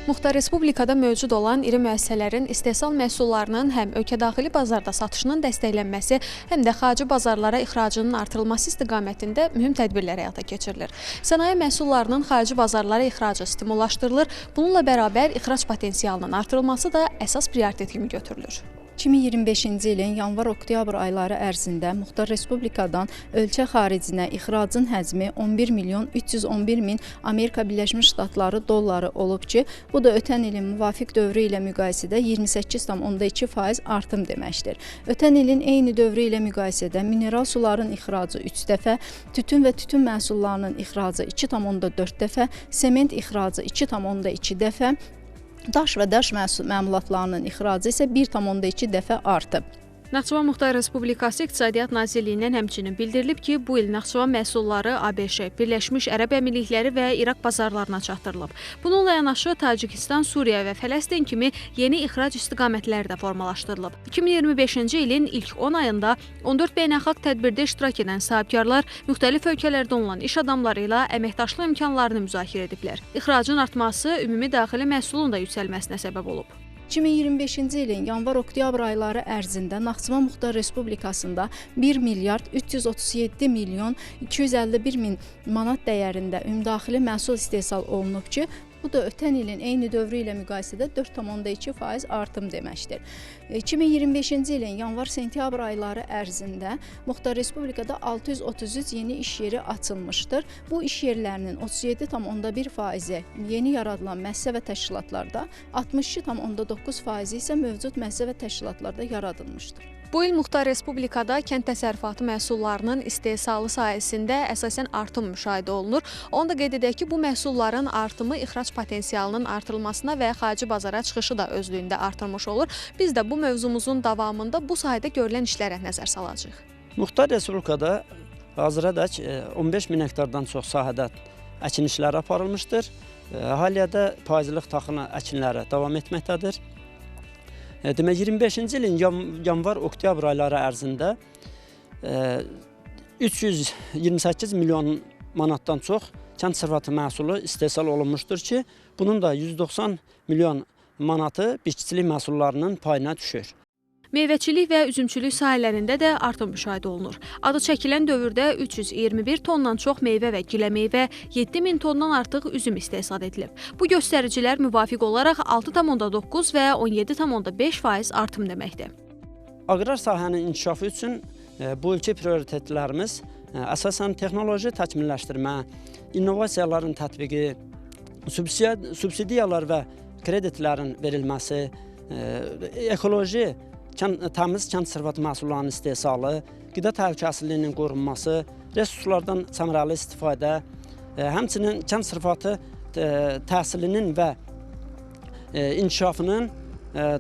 Muxtar Respublikada mövcud olan iri müəssisələrin istehsal məhsullarının həm ölkədaxili bazarda satışının dəstəklənməsi, həm də xarici bazarlara ixracının artırılması istiqamətində mühüm tədbirlər həyata keçirilir. Sənaye məhsullarının xarici bazarlara ixracı stimullaşdırılır, bununla bərabər ixrac potensialının artırılması da əsas prioritet kimi götürülür. 2025-ci ilin yanvar-oktyabr ayları ərzində Muxtar Respublikadan ölkə xaricinə ixracın həcmi 11 milyon 311 min Amerika Birləşmiş Ştatları dolları olub ki, bu da ötən ilin müvafiq dövrü ilə müqayisədə 28,2% artım deməkdir. Ötən ilin eyni dövrü ilə müqayisədə mineral suların ixracı 3 dəfə, tütün və tütün məhsullarının ixracı 2,4 dəfə, sement ixracı 2,2 dəfə, daş və daş məmulatlarının ixracı isə 1,2 dəfə artıb. Naxçıvan Muxtar Respublikası İqtisadiyyat Nazirliyindən həmçinin bildirilib ki, bu il Naxçıvan məhsulları ABŞ, Birləşmiş Ərəb Əmirlikləri və İraq bazarlarına çatdırılıb. Bununla yanaşı Tacikistan, Suriya və Fələstin kimi yeni ixrac istiqamətləri də formalaşdırılıb. 2025-ci ilin ilk 10 ayında 14 beynəlxalq tədbirdə iştirak edən sahibkarlar müxtəlif ölkələrdə olan iş adamları ilə əməkdaşlıq imkanlarını müzakirə ediblər. İxracın artması ümumi daxili məhsulun da yüksəlməsinə səbəb olub. 2025-ci ilin yanvar-oktyabr ayları ərzində Naxçıvan Muxtar Respublikasında 1 milyard 337 milyon 251 min manat dəyərində ümumdaxili məhsul istehsal olunub ki, bu da ötən ilin eyni dövrü ilə müqayisədə 4,2% artım deməkdir. 2025-ci ilin yanvar-sentyabr ayları ərzində Muxtar Respublikada 633 yeni iş yeri açılmışdır. Bu iş yerlərinin 37,1%-i yeni yaradılan müəssisə və təşkilatlarda, 62,9%-i isə mövcud müəssisə və təşkilatlarda yaradılmışdır. Bu il Muxtar Respublikada kənd təsərrüfatı məhsullarının istehsalı sahəsində əsasən artım müşahidə olunur. Onu da qeyd edək ki, bu məhsulların artımı ixrac potensialının artırılmasına və xarici bazara çıxışı da özlüyündə artırmış olur. Biz də bu mövzumuzun davamında bu sahədə görülən işlərə nəzər salacağıq. Muxtar Respublikada hazıradək 15 min hektardan çox sahədə əkin işləri aparılmışdır. Hal-hazırda payızlıq taxılı əkinləri davam etməkdədir. Demək, 25-ci ilin yanvar-oktyabr ayları ərzində 328 milyon manatdan çox kənd təsərrüfatı məhsulu istehsal olunmuşdur ki, bunun da 190 milyon manatı bitkiçilik məhsullarının payına düşür. Meyvəçilik və üzümçülük sahələrində də artım müşahidə olunur. Adı çəkilən dövrdə 321 tondan çox meyvə və gilə meyvə, 7000 tondan artıq üzüm istehsal edilib. Bu göstəricilər müvafiq olaraq 6,9 və 17,5% artım deməkdir. Aqrar sahənin inkişafı üçün bu ilki prioritetlərimiz əsasən texnoloji təkmilləşdirmə, innovasiyaların tətbiqi, subsidiyalar və kreditlərin verilməsi, ekoloji təmiz kənd təsərrüfatı məhsullarının istehsalı, qida təhlükəsizliyinin qorunması, resurslardan səmərəli istifadə, həmçinin kənd təsərrüfatı təhsilinin və inkişafının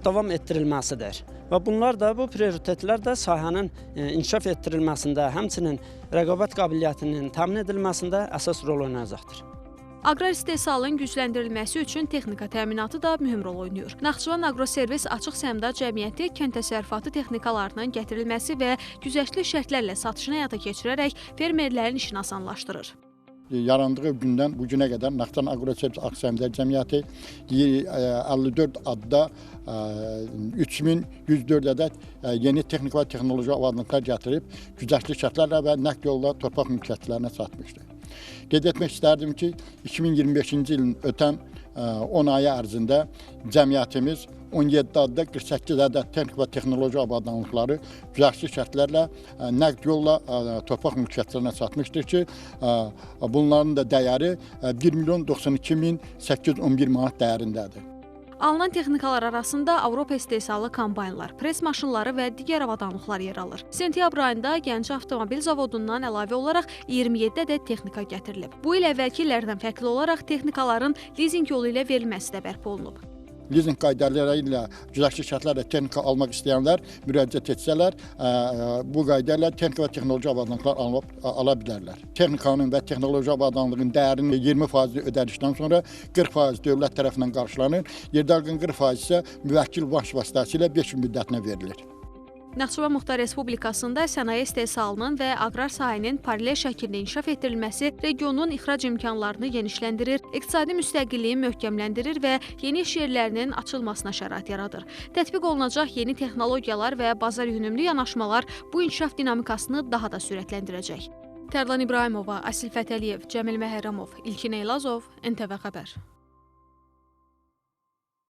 davam etdirilməsidir. Və bunlar da, bu prioritetlər də sahənin inkişaf etdirilməsində, həmçinin rəqabət qabiliyyətinin təmin edilməsində əsas rol oynayacaqdır. Aqrar istehsalın gücləndirilməsi üçün texnika təminatı da mühüm rol oynayır. Naxçıvan Agroservis Açıq Səhmdar Cəmiyyəti kənd təsərrüfatı texnikalarının gətirilməsi və güzəştli şərtlərlə satışını həyata keçirərək fermerlərin işini asanlaşdırır. Yarandığı gündən bu günə qədər Naxçıvan Agroservis Açıq Səhmdar Cəmiyyəti 54 adda 3104 ədəd yeni texnik və texnoloji avadlıqlar gətirib güzəştli şərtlərlə və nəqd yolla torpaq mülkiyyətçilərinə satmışdır. Qeyd etmək istərdim ki, 2025-ci ilin ötən 10 ayı ərzində cəmiyyətimiz 17 adda 48 ədəd texnik və texnoloji abadlanlıqları güzəştli şərtlərlə nəqd yolla torpaq mülkiyyətçilərinə satmışdır ki, bunların da dəyəri 1 milyon 92 min 811 manat dəyərindədir. Alınan texnikalar arasında Avropa istehsalı kombaynlar, pres maşınları və digər avadanlıqlar yer alır. Sentyabr ayında Gəncə Avtomobil Zavodundan əlavə olaraq 27 ədəd texnika gətirilib. Bu il əvvəlki illərdən fərqli olaraq texnikaların lizinq yolu ilə verilməsi də bərpa olunub. Lizinq qaydaları ilə güzəştli şərtlərlə texnika almaq istəyənlər müraciət etsələr, bu qayda ilə texnika və texnoloji avadanlıqlar ala bilərlər. Texnikanın və texnoloji avadanlığın dəyərinin 20% ödədikdən sonra 40% dövlət tərəfindən qarşılanır, yerdə qalan 40% isə müvəkkil vasitəsilə 5 il müddətinə verilir. Naxçıvan Muxtar Respublikasında sənaye istehsalının və aqrar sahənin paralel şəkildə inkişaf etdirilməsi regionun ixrac imkanlarını genişləndirir, iqtisadi müstəqilliyi möhkəmləndirir və yeni iş yerlərinin açılmasına şərait yaradır. Tətbiq olunacaq yeni texnologiyalar və bazar yönümlü yanaşmalar bu inkişaf dinamikasını daha da sürətləndirəcək. Tərlan İbrahimova, Asil Fətəliyev, Cəmil Məhərrəmov, İlkin Eylazov, NTV Xəbər.